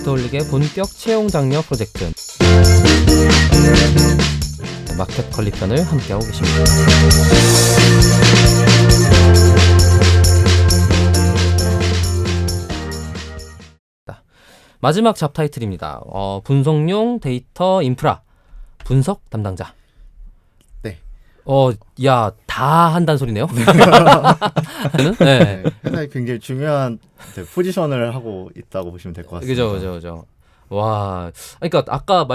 데이터 올리기의 본격 채용 장려 프로젝트 마켓 관리 편을 함께하고 계십니다. 마지막 잡타이틀입니다. 분석용 데이터 인프라 분석 담당자. 네. 야, 다 한다는 소리네요. 네. 회사에 굉장히 중요한 포지션을 하고 있다고 보시면 될 것 같습니다. 그죠. 와, 그러니까 아까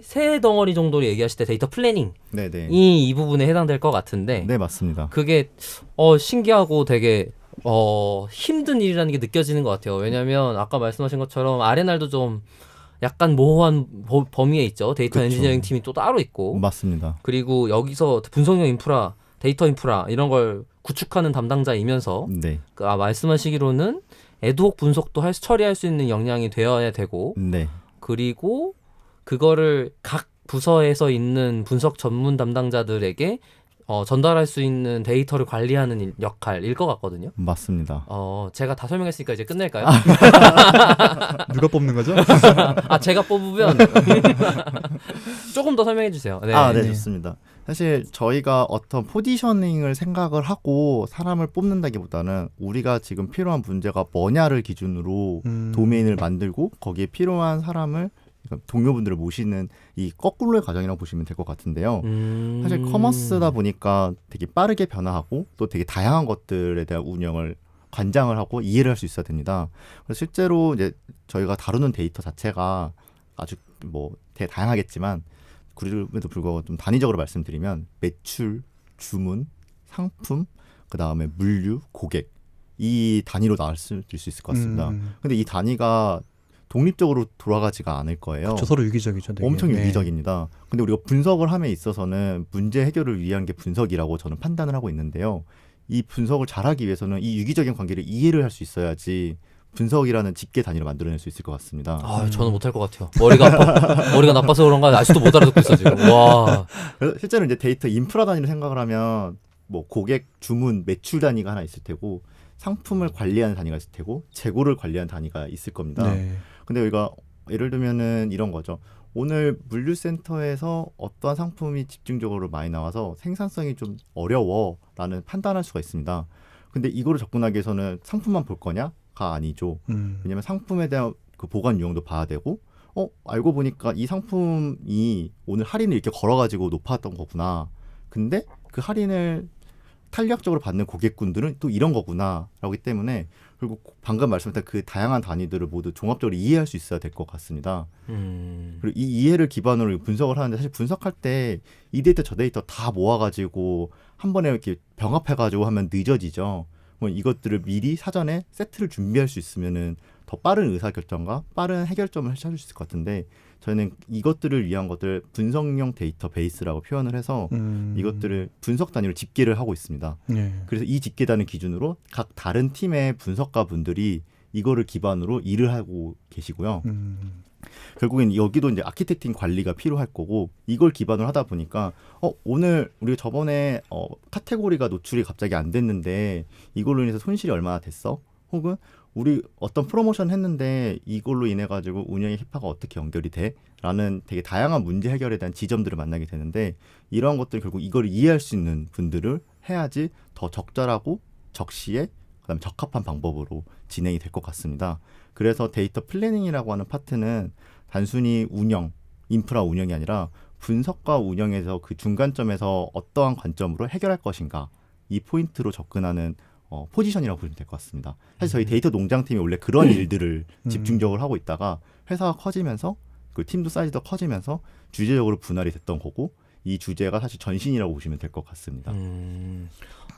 새 덩어리 정도로 얘기하실 때 데이터 플래닝 네네. 이 부분에 해당될 것 같은데 네, 맞습니다. 그게 신기하고 되게 힘든 일이라는 게 느껴지는 것 같아요. 왜냐하면 아까 말씀하신 것처럼 R&R도 좀 약간 모호한 범위에 있죠. 데이터 그쵸. 엔지니어링 팀이 또 따로 있고 맞습니다. 그리고 여기서 분석용 인프라, 데이터 인프라 이런 걸 구축하는 담당자이면서 네. 말씀하시기로는 애드혹 분석도 처리할 수 있는 역량이 되어야 되고 네. 그리고 그거를 각 부서에서 있는 분석 전문 담당자들에게 전달할 수 있는 데이터를 관리하는 역할일 것 같거든요. 맞습니다. 제가 다 설명했으니까 이제 끝낼까요? 누가 뽑는 거죠? 제가 뽑으면 조금 더 설명해 주세요. 네. 네, 좋습니다. 사실 저희가 어떤 포지셔닝을 생각을 하고 사람을 뽑는다기보다는 우리가 지금 필요한 문제가 뭐냐를 기준으로 도메인을 만들고 거기에 필요한 사람을 동료분들을 모시는 이 거꾸로의 과정이라고 보시면 될 것 같은데요. 사실 커머스다 보니까 되게 빠르게 변화하고 또 되게 다양한 것들에 대한 운영을 관장을 하고 이해를 할 수 있어야 됩니다. 그래서 실제로 이제 저희가 다루는 데이터 자체가 아주 되게 다양하겠지만 그럼에도 불구하고 좀 단위적으로 말씀드리면 매출, 주문, 상품, 그 다음에 물류, 고객 이 단위로 나눠드릴 수 있을 것 같습니다. 근데 이 단위가 독립적으로 돌아가지가 않을 거예요. 그렇죠. 서로 유기적이죠. 되게. 엄청 유기적입니다. 근데 우리가 분석을 함에 있어서는 문제 해결을 위한 게 분석이라고 저는 판단을 하고 있는데요. 이 분석을 잘하기 위해서는 이 유기적인 관계를 이해를 할 수 있어야지 분석이라는 집계 단위를 만들어낼 수 있을 것 같습니다. 저는 못할 것 같아요. 머리가 나빠서 그런가 아직도 못 알아듣고 있어 지금. 와. 그래서 실제로 이제 데이터 인프라 단위로 생각을 하면 고객, 주문, 매출 단위가 하나 있을 테고 상품을 관리하는 단위가 있을 테고 재고를 관리하는 단위가 있을 겁니다. 네. 근데 우리가 예를 들면은 이런 거죠. 오늘 물류센터에서 어떠한 상품이 집중적으로 많이 나와서 생산성이 좀 어려워라는 판단할 수가 있습니다. 근데 이거를 접근하기 위해서는 상품만 볼 거냐가 아니죠. 왜냐하면 상품에 대한 그 보관 유형도 봐야 되고 알고 보니까 이 상품이 오늘 할인을 이렇게 걸어가지고 높았던 거구나. 근데 그 할인을 탄력적으로 받는 고객군들은 또 이런 거구나 라고 하기 때문에 그리고 방금 말씀드린 그 다양한 단위들을 모두 종합적으로 이해할 수 있어야 될 것 같습니다. 그리고 이 이해를 기반으로 분석을 하는데 사실 분석할 때 이 데이터 저 데이터 다 모아가지고 한 번에 이렇게 병합해가지고 하면 늦어지죠. 이것들을 미리 사전에 세트를 준비할 수 있으면은 더 빠른 의사결정과 빠른 해결점을 찾을 수 있을 것 같은데 저희는 이것들을 위한 것들 분석용 데이터베이스라고 표현을 해서 이것들을 분석 단위로 집계를 하고 있습니다. 그래서 이 집계단을 기준으로 각 다른 팀의 분석가 분들이 이거를 기반으로 일을 하고 계시고요. 결국엔 여기도 이제 아키텍팅 관리가 필요할 거고 이걸 기반으로 하다 보니까 오늘 우리가 저번에 카테고리가 노출이 갑자기 안 됐는데 이걸로 인해서 손실이 얼마나 됐어? 혹은 우리 어떤 프로모션 했는데 이걸로 인해 가지고 운영의 캐파가 어떻게 연결이 돼? 라는 되게 다양한 문제 해결에 대한 지점들을 만나게 되는데 이러한 것들 결국 이걸 이해할 수 있는 분들을 해야지 더 적절하고 적시에 그다음에 적합한 방법으로 진행이 될 것 같습니다. 그래서 데이터 플래닝이라고 하는 파트는 단순히 운영, 인프라 운영이 아니라 분석과 운영에서 그 중간점에서 어떠한 관점으로 해결할 것인가 이 포인트로 접근하는 포지션이라고 보시면 될 것 같습니다. 사실 저희 데이터 농장팀이 원래 그런 일들을 집중적으로 하고 있다가 회사가 커지면서 그 팀도 사이즈도 커지면서 주제적으로 분할이 됐던 거고 이 주제가 사실 전신이라고 보시면 될 것 같습니다.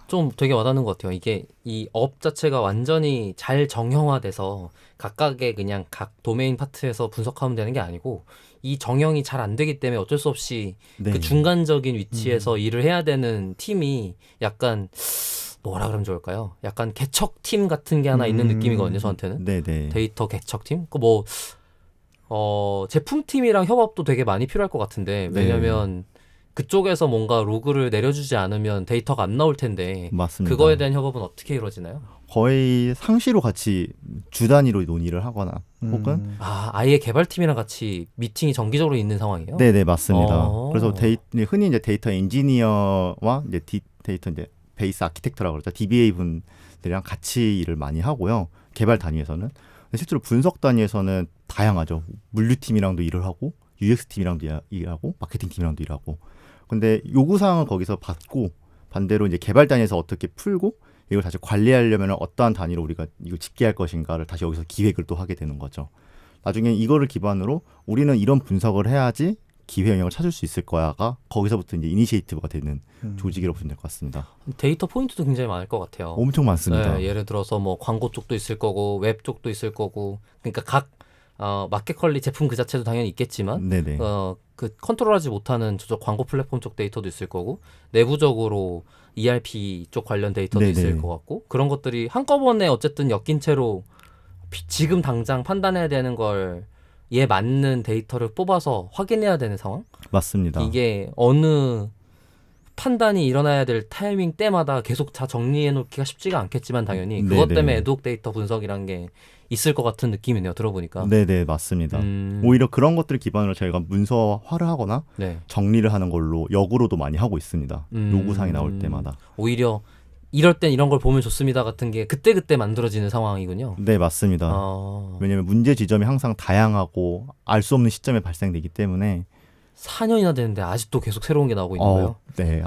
좀 되게 와닿는 것 같아요. 이게 이 업 자체가 완전히 잘 정형화돼서 각각의 그냥 각 도메인 파트에서 분석하면 되는 게 아니고 이 정형이 잘 안 되기 때문에 어쩔 수 없이 네. 그 중간적인 위치에서 일을 해야 되는 팀이 약간 뭐라 그러면 좋을까요? 약간 개척팀 같은 게 하나 있는 느낌이거든요, 저한테는. 네네. 데이터 개척팀? 제품팀이랑 협업도 되게 많이 필요할 것 같은데, 왜냐면 그쪽에서 뭔가 로그를 내려주지 않으면 데이터가 안 나올 텐데 맞습니다. 그거에 대한 협업은 어떻게 이루어지나요? 거의 상시로 같이 주 단위로 논의를 하거나 혹은 아예 개발팀이랑 같이 미팅이 정기적으로 있는 상황이에요? 네네 맞습니다. 어. 그래서 흔히 이제 데이터 엔지니어와 이제 데이터 이제 베이스 아키텍트라고 그러죠. DBA 분들이랑 같이 일을 많이 하고요. 개발 단위에서는 근데 실제로 분석 단위에서는 다양하죠. 물류팀이랑도 일을 하고 UX팀이랑도 일하고 마케팅팀이랑도 일하고. 근데 요구사항은 거기서 받고 반대로 이제 개발 단위에서 어떻게 풀고 이걸 다시 관리하려면 어떠한 단위로 우리가 이걸 집계할 것인가를 다시 여기서 기획을 또 하게 되는 거죠. 나중에 이거를 기반으로 우리는 이런 분석을 해야지 기회 영역을 찾을 수 있을 거야가 거기서부터 이제 이니시에이티브가 되는 조직이라고 보시면 될 것 같습니다. 데이터 포인트도 굉장히 많을 것 같아요. 엄청 많습니다. 네, 예를 들어서 뭐 광고 쪽도 있을 거고 웹 쪽도 있을 거고 그러니까 각 마켓 컬리 제품 그 자체도 당연히 있겠지만 네네. 그 컨트롤하지 못하는 저쪽 광고 플랫폼 쪽 데이터도 있을 거고 내부적으로 ERP 쪽 관련 데이터도 네네. 있을 것 같고 그런 것들이 한꺼번에 어쨌든 엮인 채로 지금 당장 판단해야 되는 걸 얘 맞는 데이터를 뽑아서 확인해야 되는 상황? 맞습니다. 이게 어느 판단이 일어나야 될 타이밍 때마다 계속 다 정리해 놓기가 쉽지가 않겠지만 당연히 그것 네네. 때문에 에드옥 데이터 분석이란 게 있을 것 같은 느낌이네요. 들어보니까. 네네 맞습니다. 오히려 그런 것들을 기반으로 저희가 문서화를 하거나 네. 정리를 하는 걸로 역으로도 많이 하고 있습니다. 요구사항이 나올 때마다. 오히려 이럴 땐 이런 걸 보면 좋습니다 같은 게 그때그때 만들어지는 상황이군요. 네 맞습니다. 왜냐하면 문제 지점이 항상 다양하고 알 수 없는 시점에 발생되기 때문에 4년이나 되는데 아직도 계속 새로운 게 나오고 있는 거예요? 네.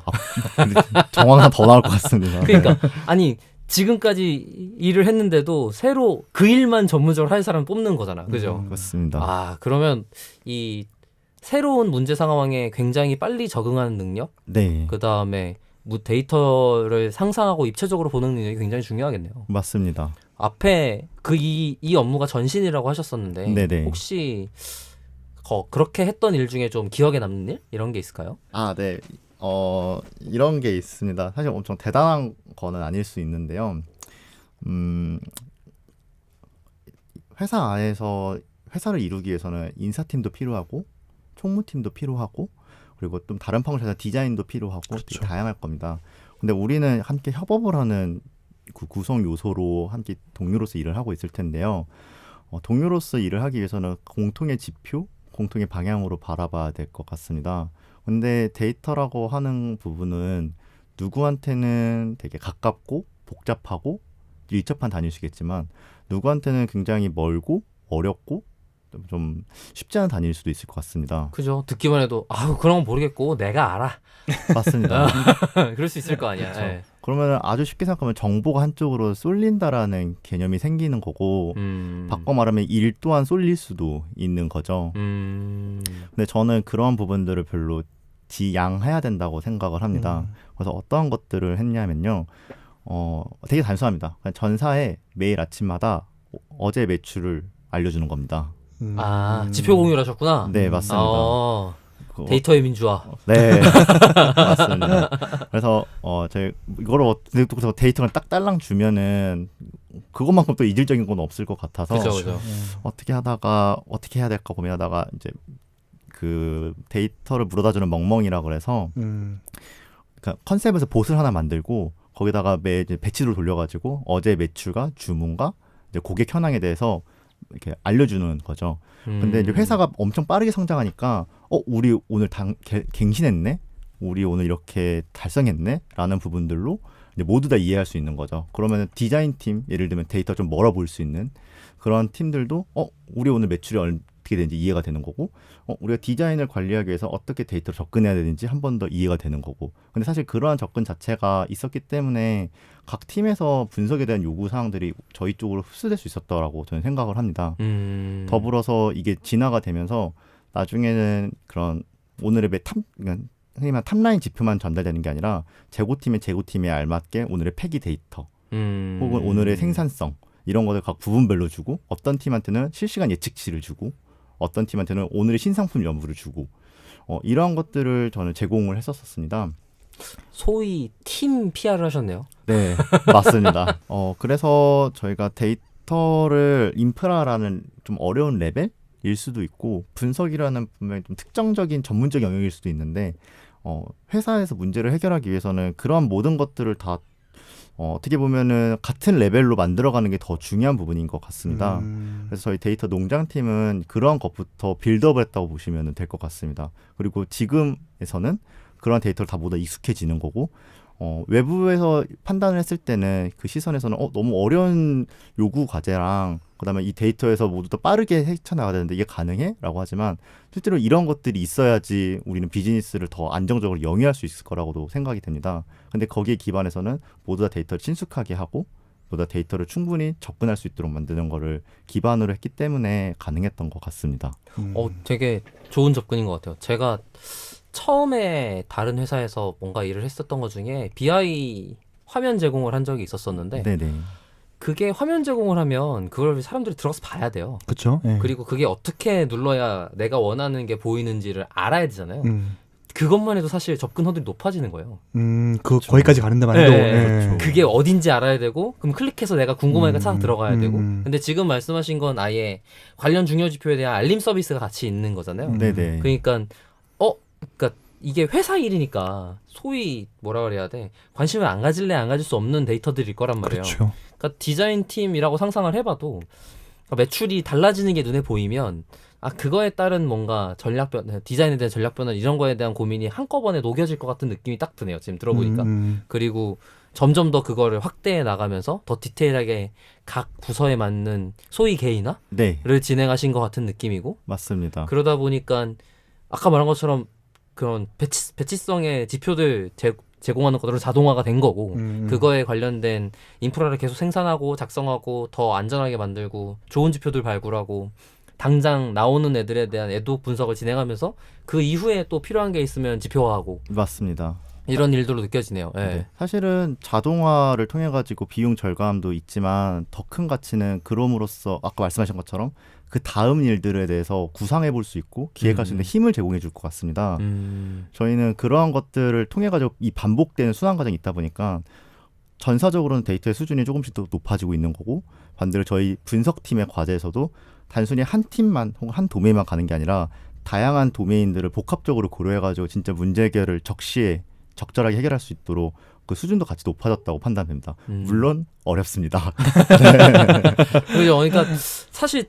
정황상 더 나올 것 같습니다. 그러니까 아니 지금까지 일을 했는데도 새로 그 일만 전문적으로 할 사람 뽑는 거잖아. 그죠? 그렇습니다. 그러면 이 새로운 문제 상황에 굉장히 빨리 적응하는 능력, 네. 그다음에 데이터를 상상하고 입체적으로 보는 능력이 굉장히 중요하겠네요. 맞습니다. 앞에 이 업무가 전신이라고 하셨었는데 네네. 혹시 그렇게 했던 일 중에 좀 기억에 남는 일? 이런 게 있을까요? 네. 이런 게 있습니다. 사실 엄청 대단한 거는 아닐 수 있는데요. 회사 안에서 회사를 이루기 위해서는 인사팀도 필요하고 총무팀도 필요하고 그리고 좀 다른 펑션에서 디자인도 필요하고 그렇죠. 되게 다양할 겁니다. 근데 우리는 함께 협업을 하는 그 구성 요소로 함께 동료로서 일을 하고 있을 텐데요. 동료로서 일을 하기 위해서는 공통의 지표, 공통의 방향으로 바라봐야 될 것 같습니다. 근데 데이터라고 하는 부분은 누구한테는 되게 가깝고 복잡하고 일접한 단위시겠지만 누구한테는 굉장히 멀고 어렵고 좀 쉽지 않은 단위일 수도 있을 것 같습니다. 그죠. 듣기만 해도 그런 건 모르겠고 내가 알아. 맞습니다. 그럴 수 있을 거 아니야. 그렇죠. 네. 그러면 아주 쉽게 생각하면 정보가 한쪽으로 쏠린다라는 개념이 생기는 거고 바꿔 말하면 일 또한 쏠릴 수도 있는 거죠. 근데 저는 그런 부분들을 별로 지양해야 된다고 생각을 합니다. 그래서 어떠한 것들을 했냐면요. 되게 단순합니다. 그냥 전사에 매일 아침마다 어제 매출을 알려주는 겁니다. 지표 공유를 하셨구나. 네, 맞습니다. 데이터의 민주화. 네, 맞습니다. 그래서 저희 이거를 데이터를 딱 딸랑 주면은 그것만큼 또 이질적인 건 없을 것 같아서 그죠. 어떻게 해야 될까 고민하다가 이제 그 데이터를 물어다주는 멍멍이라 그래서 그러니까 컨셉에서 봇을 하나 만들고 거기다가 이제 배치를 돌려가지고 어제 매출과 주문과 이제 고객 현황에 대해서 이렇게 알려주는 거죠. 근데 이제 회사가 엄청 빠르게 성장하니까 우리 오늘 갱신했네, 우리 오늘 이렇게 달성했네 라는 부분들로 이제 모두 다 이해할 수 있는 거죠. 그러면 디자인 팀, 예를 들면 데이터 좀 멀어 보일 수 있는 그런 팀들도 우리 오늘 매출이 어떻게 되는지 이해가 되는 거고 우리가 디자인을 관리하기 위해서 어떻게 데이터를 접근해야 되는지 한 번 더 이해가 되는 거고. 근데 사실 그러한 접근 자체가 있었기 때문에 각 팀에서 분석에 대한 요구 사항들이 저희 쪽으로 흡수될 수 있었다라고 저는 생각을 합니다. 더불어서 이게 진화가 되면서 나중에는 그런 오늘의 흔히 말하는 탑라인 지표만 전달되는 게 아니라 재고팀에 알맞게 오늘의 폐기 데이터 혹은 오늘의 생산성 이런 것을 각 부분별로 주고 어떤 팀한테는 실시간 예측치를 주고 어떤 팀한테는 오늘의 신상품 연부를 주고 이러한 것들을 저는 제공을 했었습니다. 소위 팀 PR을 하셨네요. 네, 맞습니다. 그래서 저희가 데이터를 인프라라는 좀 어려운 레벨일 수도 있고 분석이라는 분명히 좀 특정적인 전문적 영역일 수도 있는데 회사에서 문제를 해결하기 위해서는 그런 모든 것들을 다 어떻게 보면은 같은 레벨로 만들어가는 게 더 중요한 부분인 것 같습니다. 그래서 저희 데이터 농장팀은 그런 것부터 빌드업을 했다고 보시면 될 것 같습니다. 그리고 지금에서는 그런 데이터를 다 모두 익숙해지는 거고 외부에서 판단을 했을 때는 그 시선에서는 너무 어려운 요구 과제랑 그다음에 이 데이터에서 모두 더 빠르게 헤쳐나가야 되는데 이게 가능해? 라고 하지만 실제로 이런 것들이 있어야지 우리는 비즈니스를 더 안정적으로 영위할 수 있을 거라고도 생각이 됩니다. 근데 거기에 기반해서는 모두 다 데이터를 친숙하게 하고 모두 다 데이터를 충분히 접근할 수 있도록 만드는 거를 기반으로 했기 때문에 가능했던 것 같습니다. 되게 좋은 접근인 것 같아요. 제가 처음에 다른 회사에서 뭔가 일을 했었던 것 중에 BI 화면 제공을 한 적이 있었었는데 네네. 그게 화면 제공을 하면 그걸 사람들이 들어가서 봐야 돼요. 그렇죠. 예. 그리고 그게 어떻게 눌러야 내가 원하는 게 보이는지를 알아야 되잖아요. 음. 그것만 해도 사실 접근 허들이 높아지는 거예요. 거기까지 가는 데만 해도. 네, 예. 그게 어딘지 알아야 되고 그럼 클릭해서 내가 궁금하니까 찾아 들어가야 되고 음. 근데 지금 말씀하신 건 아예 관련 중요 지표에 대한 알림 서비스가 같이 있는 거잖아요. 네네. 그러니까 그러니까 이게 회사 일이니까 소위 뭐라 그래야 돼 관심을 안 가질래 안 가질 수 없는 데이터들일 거란 말이에요. 그렇죠. 그러니까 디자인 팀이라고 상상을 해봐도 그러니까 매출이 달라지는 게 눈에 보이면 그거에 따른 뭔가 전략 변 디자인에 대한 전략 변화 이런 거에 대한 고민이 한꺼번에 녹여질 것 같은 느낌이 딱 드네요. 지금 들어보니까. 그리고 점점 더 그거를 확대해 나가면서 더 디테일하게 각 부서에 맞는 소위 개인화를 네, 진행하신 것 같은 느낌이고 맞습니다. 그러다 보니까 아까 말한 것처럼 그런 배치성의 지표들 제공하는 것들은 자동화가 된 거고 그거에 관련된 인프라를 계속 생산하고 작성하고 더 안전하게 만들고 좋은 지표들 발굴하고 당장 나오는 애들에 대한 애도 분석을 진행하면서 그 이후에 또 필요한 게 있으면 지표화하고 맞습니다. 이런 일들로 느껴지네요. 네. 네. 사실은 자동화를 통해 가지고 비용 절감도 있지만 더 큰 가치는 그럼으로써 아까 말씀하신 것처럼 그 다음 일들에 대해서 구상해 볼 수 있고 기획할 수 있는 힘을 제공해 줄 것 같습니다. 저희는 그러한 것들을 통해 가지고 이 반복되는 순환 과정이 있다 보니까 전사적으로는 데이터의 수준이 조금씩 더 높아지고 있는 거고 반대로 저희 분석팀의 과제에서도 단순히 한 팀만 혹은 한 도메인만 가는 게 아니라 다양한 도메인들을 복합적으로 고려해 가지고 진짜 문제 해결을 적시에 적절하게 해결할 수 있도록 그 수준도 같이 높아졌다고 판단됩니다. 물론 어렵습니다. 그죠? 그러니까 사실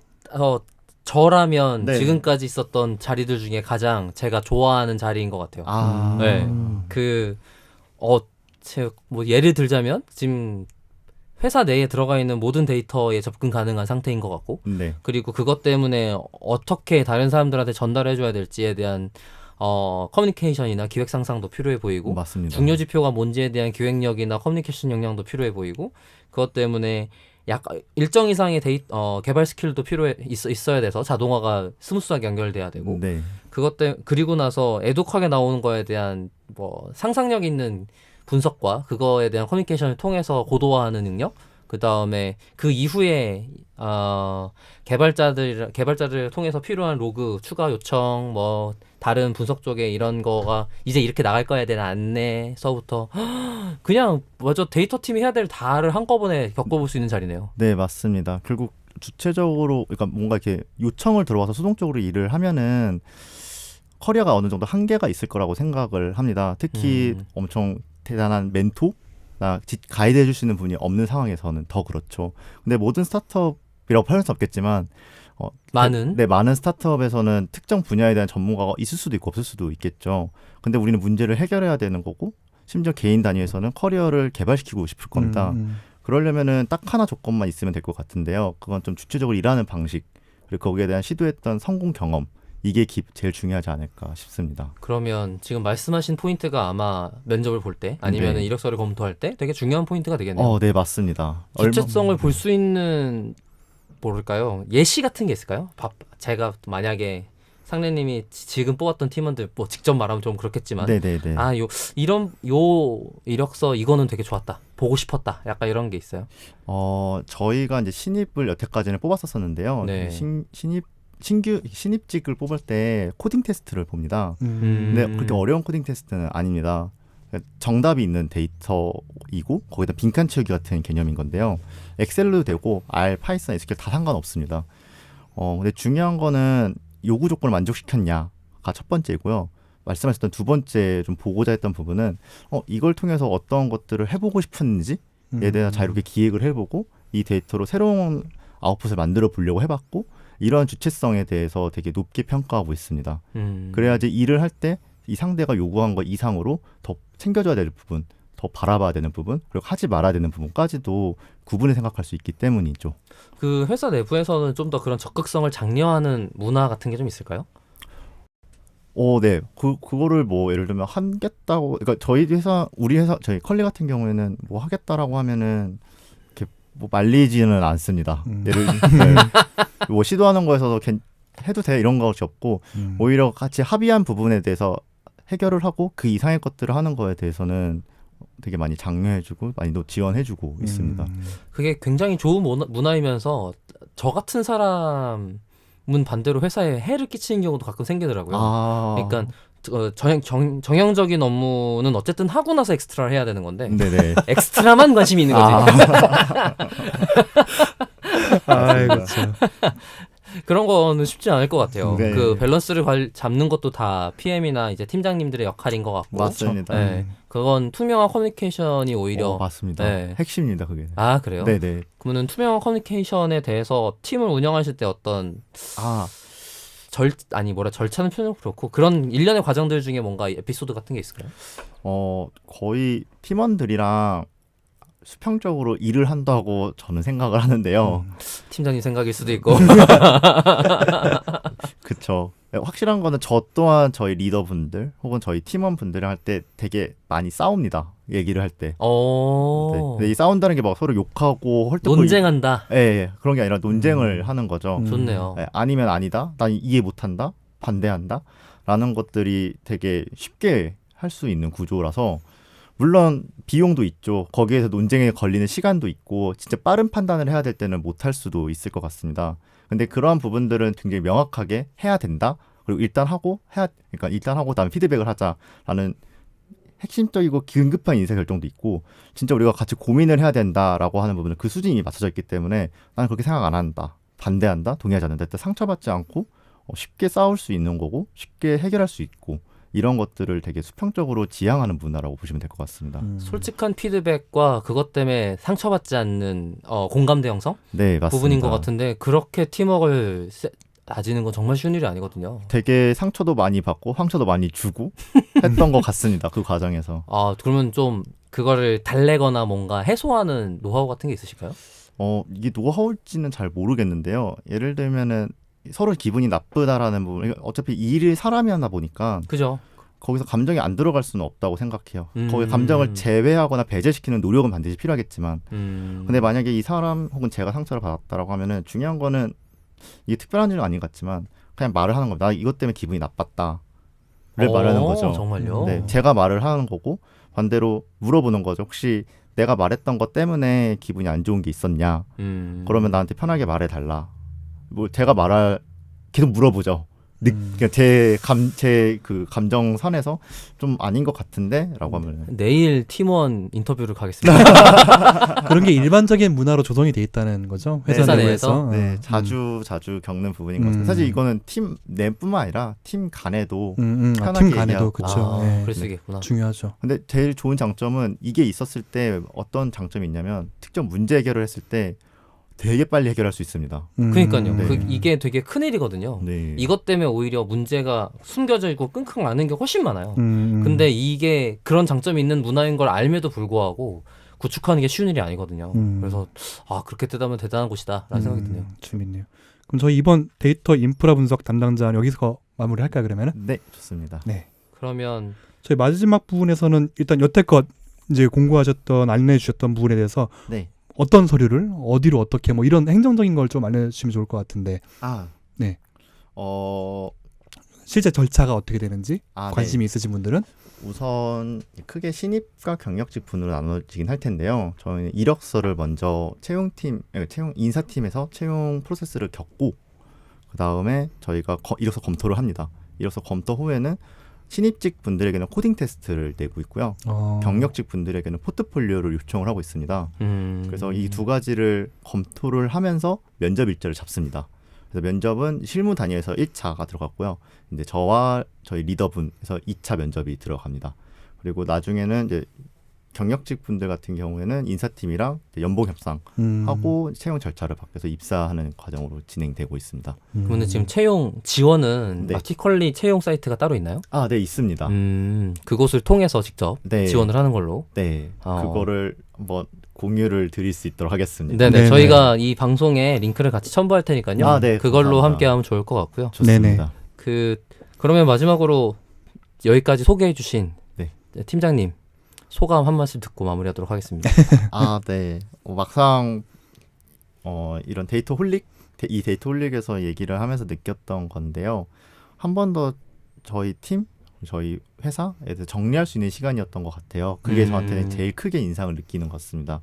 저라면 네. 지금까지 있었던 자리들 중에 가장 제가 좋아하는 자리인 것 같아요. 아, 네. 뭐 예를 들자면 지금 회사 내에 들어가 있는 모든 데이터에 접근 가능한 상태인 것 같고 네. 그리고 그것 때문에 어떻게 다른 사람들한테 전달해줘야 될지에 대한 커뮤니케이션이나 기획 상상도 필요해 보이고 맞습니다. 중요 지표가 뭔지에 대한 기획력이나 커뮤니케이션 역량도 필요해 보이고 그것 때문에 약간 일정 이상의 개발 스킬도 있어야 돼서 자동화가 스무스하게 연결돼야 되고 네. 그리고 나서 애독하게 나오는 거에 대한 뭐 상상력 있는 분석과 그거에 대한 커뮤니케이션을 통해서 고도화하는 능력 그 다음에 그 이후에 개발자들을 통해서 필요한 로그 추가 요청 뭐 다른 분석 쪽에 이런 거가 이제 이렇게 나갈 거에 대한 안내서부터 그냥 먼저 데이터 팀이 해야 될 다를 한꺼번에 겪어볼 수 있는 자리네요. 네, 맞습니다. 결국 주체적으로 그러니까 뭔가 이렇게 요청을 들어와서 수동적으로 일을 하면은 커리어가 어느 정도 한계가 있을 거라고 생각을 합니다. 특히 엄청 대단한 멘토나 가이드 해줄 수 있는 분이 없는 상황에서는 더 그렇죠. 근데 모든 스타트업이라고 표현할 수 없겠지만 많은 스타트업에서는 특정 분야에 대한 전문가가 있을 수도 있고 없을 수도 있겠죠. 근데 우리는 문제를 해결해야 되는 거고 심지어 개인 단위에서는 커리어를 개발시키고 싶을 겁니다. 그러려면은 딱 하나 조건만 있으면 될 것 같은데요. 그건 좀 주체적으로 일하는 방식 그리고 거기에 대한 시도했던 성공 경험 이게 제일 중요하지 않을까 싶습니다. 그러면 지금 말씀하신 포인트가 아마 면접을 볼 때 아니면 네. 이력서를 검토할 때 되게 중요한 포인트가 되겠네요. 네, 맞습니다. 주체성을 볼 수 있는 뭐랄까요? 예시 같은 게 있을까요? 제가 만약에 상래님이 지금 뽑았던 팀원들 뭐 직접 말하면 좀 그렇겠지만 네네네. 이런 이력서 이거는 되게 좋았다. 보고 싶었다. 약간 이런 게 있어요. 저희가 이제 신입을 여태까지는 뽑았었는데요. 네. 신입직을 뽑을 때 코딩 테스트를 봅니다. 근데 그렇게 어려운 코딩 테스트는 아닙니다. 정답이 있는 데이터이고 거기다 빈칸 채우기 같은 개념인 건데요. 엑셀도 되고 R, 파이썬, SQL 다 상관없습니다. 근데 중요한 거는 요구 조건을 만족시켰냐가 첫 번째고요. 말씀하셨던 두 번째 좀 보고자 했던 부분은 이걸 통해서 어떤 것들을 해보고 싶은지에 대해서 자유롭게 기획을 해보고 이 데이터로 새로운 아웃풋을 만들어 보려고 해봤고 이러한 주체성에 대해서 되게 높게 평가하고 있습니다. 그래야지 일을 할 때 이 상대가 요구한 것 이상으로 더 챙겨줘야 될 부분, 더 바라봐야 되는 부분, 그리고 하지 말아야 되는 부분까지도 구분해 생각할 수 있기 때문이죠. 그 회사 내부에서는 좀 더 그런 적극성을 장려하는 문화 같은 게 좀 있을까요? 네. 그거를 뭐 예를 들면 하겠다고, 그러니까 저희 회사, 우리 회사, 저희 컬리 같은 경우에는 뭐 하겠다라고 하면은 이렇게 뭐 말리지는 않습니다. 예를 네. 뭐 시도하는 거에서도 해도 돼 이런 것이 없고 오히려 같이 합의한 부분에 대해서 해결을 하고 그 이상의 것들을 하는 거에 대해서는 되게 많이 장려해주고 많이 또 지원해주고 있습니다. 그게 굉장히 좋은 문화이면서 저 같은 사람은 반대로 회사에 해를 끼치는 경우도 가끔 생기더라고요. 그러니까 정형적인 업무는 어쨌든 하고 나서 엑스트라를 해야 되는 건데 네네. 엑스트라만 관심이 있는 거지. 아이고 참. 그런 거는 쉽지 않을 것 같아요. 네. 그 밸런스를 잡는 것도 다 PM이나 이제 팀장님들의 역할인 것 같고. 맞습니다. 네. 그건 투명한 커뮤니케이션이 오히려 맞습니다. 네. 핵심입니다, 그게. 아, 그래요? 네네. 그러면은 투명한 커뮤니케이션에 대해서 팀을 운영하실 때 어떤 절차는 표현은 그렇고 그런 일련의 과정들 중에 뭔가 에피소드 같은 게 있을까요? 거의 팀원들이랑 수평적으로 일을 한다고 저는 생각을 하는데요. 팀장님 생각일 수도 있고. 그쵸. 확실한 거는 저 또한 저희 리더분들 혹은 저희 팀원분들이랑 할 때 되게 많이 싸웁니다. 얘기를 할 때. 네. 근데 이 싸운다는 게 막 서로 욕하고 헐뜯고 논쟁한다. 예. 그런 게 아니라 논쟁을 하는 거죠. 좋네요. 예, 아니면 아니다. 난 이해 못한다. 반대한다. 라는 것들이 되게 쉽게 할 수 있는 구조라서 물론 비용도 있죠. 거기에서 논쟁에 걸리는 시간도 있고 진짜 빠른 판단을 해야 될 때는 못할 수도 있을 것 같습니다. 근데 그러한 부분들은 굉장히 명확하게 해야 된다. 그리고 일단 하고 그다음에 피드백을 하자라는 핵심적이고 긴급한 인사 결정도 있고 진짜 우리가 같이 고민을 해야 된다라고 하는 부분은 그 수준이 맞춰져 있기 때문에 나는 그렇게 생각 안 한다. 반대한다. 동의하지 않는다. 일단 상처받지 않고 쉽게 싸울 수 있는 거고 쉽게 해결할 수 있고 이런 것들을 되게 수평적으로 지향하는 문화라고 보시면 될 것 같습니다. 솔직한 피드백과 그것 때문에 상처받지 않는 공감대 형성? 네, 맞습니다. 부분인 것 같은데 그렇게 팀워크를 다지는 건 정말 쉬운 일이 아니거든요. 되게 상처도 많이 받고 상처도 많이 주고 했던 것 같습니다. 그 과정에서. 그러면 좀 그거를 달래거나 뭔가 해소하는 노하우 같은 게 있으실까요? 이게 노하우일지는 잘 모르겠는데요. 예를 들면은 서로 기분이 나쁘다라는 부분, 어차피 이 일을 사람이 하나 보니까 그죠. 거기서 감정이 안 들어갈 수는 없다고 생각해요. 거기 감정을 제외하거나 배제시키는 노력은 반드시 필요하겠지만 근데 만약에 이 사람 혹은 제가 상처를 받았다라고 하면은 중요한 거는 이게 특별한 일은 아닌 것 같지만 그냥 말을 하는 겁니다. 나 이것 때문에 기분이 나빴다를 말하는 거죠. 정말요? 네, 제가 말을 하는 거고 반대로 물어보는 거죠. 혹시 내가 말했던 것 때문에 기분이 안 좋은 게 있었냐? 그러면 나한테 편하게 말해달라. 뭐 제가 계속 물어보죠. 그러니까 제 감정선에서 좀 아닌 것 같은데라고 하면 내일 팀원 인터뷰를 가겠습니다. 그런 게 일반적인 문화로 조성이 돼 있다는 거죠. 회사 내에서. 네, 자주 겪는 부분인 것 같아요. 사실 이거는 팀 내뿐만 아니라 팀 간에도 편하게 팀 간에도 그렇죠. 그럴 수 있겠구나. 중요하죠. 근데 제일 좋은 장점은 이게 있었을 때 어떤 장점이 있냐면 특정 문제 해결을 했을 때 되게 빨리 해결할 수 있습니다. 그러니까요. 네. 이게 되게 큰일이거든요. 네. 이것 때문에 오히려 문제가 숨겨져 있고 끙끙 앓는 게 훨씬 많아요. 근데 이게 그런 장점이 있는 문화인 걸 알면도 불구하고 구축하는 게 쉬운 일이 아니거든요. 그래서 그렇게 되다면 대단한 곳이다라는 생각이 드네요. 재밌네요. 그럼 저희 이번 데이터 인프라 분석 담당자 여기서 마무리할까요, 그러면은? 네, 좋습니다. 네. 그러면 저희 마지막 부분에서는 일단 여태껏 이제 공부하셨던 알려주셨던 부분에 대해서 네. 어떤 서류를 어디로 어떻게 뭐 이런 행정적인 걸 좀 알려주시면 좋을 것 같은데. 네. 실제 절차가 어떻게 되는지 관심이 있으신 분들은 우선 크게 신입과 경력직 분으로 나눠지긴 할 텐데요. 저희는 이력서를 먼저 인사팀에서 채용 프로세스를 겪고 그 다음에 저희가 이력서 검토를 합니다. 이력서 검토 후에는 신입직 분들에게는 코딩 테스트를 내고 있고요. 경력직 분들에게는 포트폴리오를 요청을 하고 있습니다. 그래서 이 두 가지를 검토를 하면서 면접 일자를 잡습니다. 그래서 면접은 실무 단위에서 1차가 들어갔고요. 이제 저와 저희 리더분에서 2차 면접이 들어갑니다. 그리고 나중에는 이제 경력직 분들 같은 경우에는 인사팀이랑 연봉 협상하고 채용 절차를 받아서 입사하는 과정으로 진행되고 있습니다. 그러면 지금 채용 지원은 네. 마키컬리 채용 사이트가 따로 있나요? 아, 네, 있습니다. 그곳을 통해서 직접 네. 지원을 하는 걸로. 네, 그거를 한번 공유를 드릴 수 있도록 하겠습니다. 네네. 네네. 저희가 이 방송에 링크를 같이 첨부할 테니까요. 아, 네, 그걸로 감사합니다. 함께하면 좋을 것 같고요. 좋습니다. 그러면 마지막으로 여기까지 소개해주신 네. 팀장님 소감 한 말씀 듣고 마무리하도록 하겠습니다. 아, 네. 막상 이런 이 데이터홀릭에서 얘기를 하면서 느꼈던 건데요. 한 번 더 저희 팀, 저희 회사에 대해서 정리할 수 있는 시간이었던 것 같아요. 그게 저한테는 제일 크게 인상을 느끼는 것 같습니다.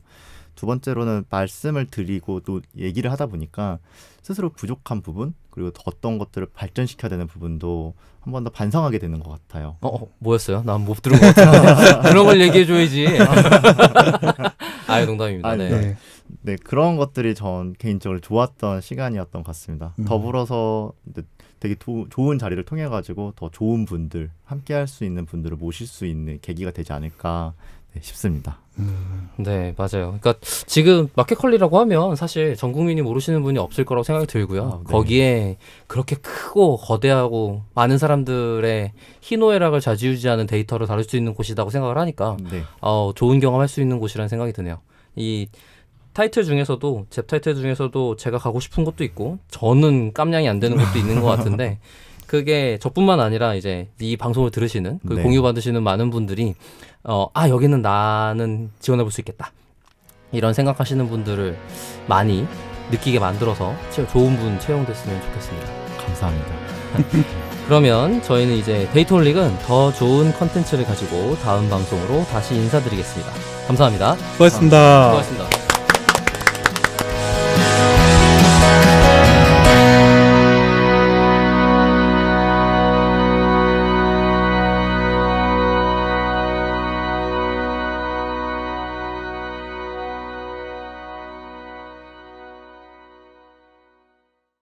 두 번째로는 말씀을 드리고 또 얘기를 하다 보니까 스스로 부족한 부분 그리고 더 어떤 것들을 발전시켜야 되는 부분도 한 번 더 반성하게 되는 것 같아요. 뭐였어요? 난 못 들은 것 같은데. 그런 걸 얘기해줘야지. 아유, 농담입니다. 아, 네. 네. 네, 그런 것들이 전 개인적으로 좋았던 시간이었던 것 같습니다. 더불어서 되게 좋은 자리를 통해 가지고 더 좋은 분들, 함께 할 수 있는 분들을 모실 수 있는 계기가 되지 않을까 싶습니다. 네, 맞아요. 그러니까 지금 마켓컬리라고 하면 사실 전 국민이 모르시는 분이 없을 거라고 생각이 들고요. 아, 네. 거기에 그렇게 크고 거대하고 많은 사람들의 희노애락을 좌지우지하는 데이터를 다룰 수 있는 곳이라고 생각을 하니까 네. 좋은 경험할 수 있는 곳이라는 생각이 드네요. 이 타이틀 중에서도 제 타이틀 중에서도 제가 가고 싶은 곳도 있고 저는 깜냥이 안 되는 곳도 있는 것 같은데 그게 저뿐만 아니라 이제 이 방송을 들으시는 그 네. 공유 받으시는 많은 분들이 여기는 나는 지원해 볼 수 있겠다 이런 생각하시는 분들을 많이 느끼게 만들어서 좋은 분 채용됐으면 좋겠습니다. 감사합니다. 그러면 저희는 이제 데이터홀릭은 더 좋은 컨텐츠를 가지고 다음 방송으로 다시 인사드리겠습니다. 감사합니다. 수고하셨습니다. 수고하셨습니다.